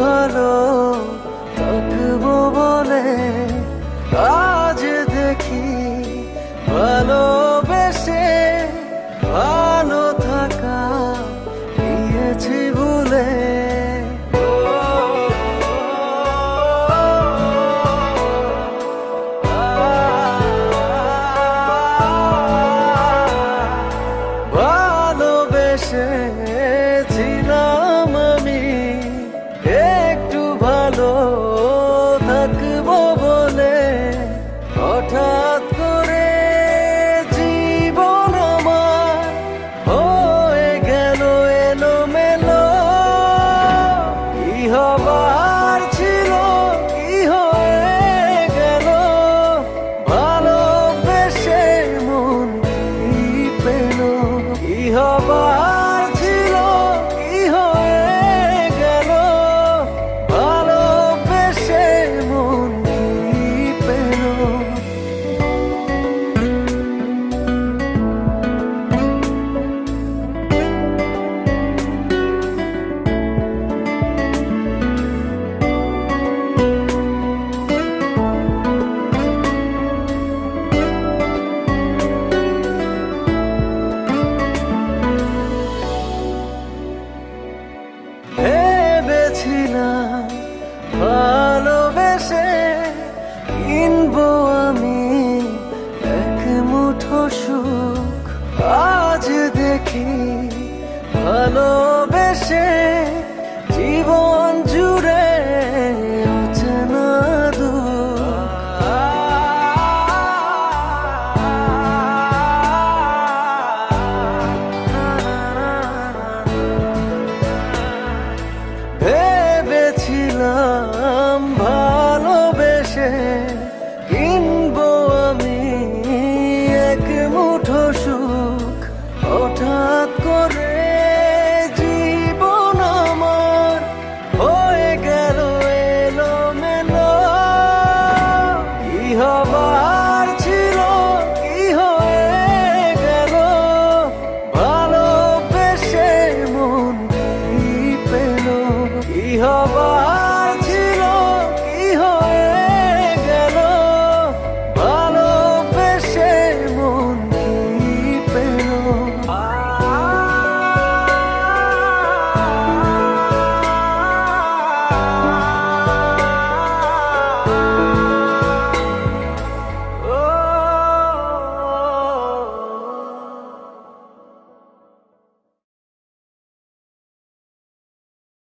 ভালো থাকবো বলে আজ দেখি ভালোবেসে ভালো থাকা গিয়েছি ভুলে। ভালোবেসেছিলাম আমি একটু ভালো থাকবো বলে, হঠাৎ করে জীবন আমার হয়ে গেল এলোমেলো। কি হবার ছিল কি হয়ে গেল, ভালোবেসে মন কি পেল। কি হবার ছিল কি হয়ে গেল, ভালোবেসে মন কি পেল। ভেবেছিলাম ভালোবেসে কিনবো আমি এক মুঠো সুখ, আজ দেখি ভালোবেসে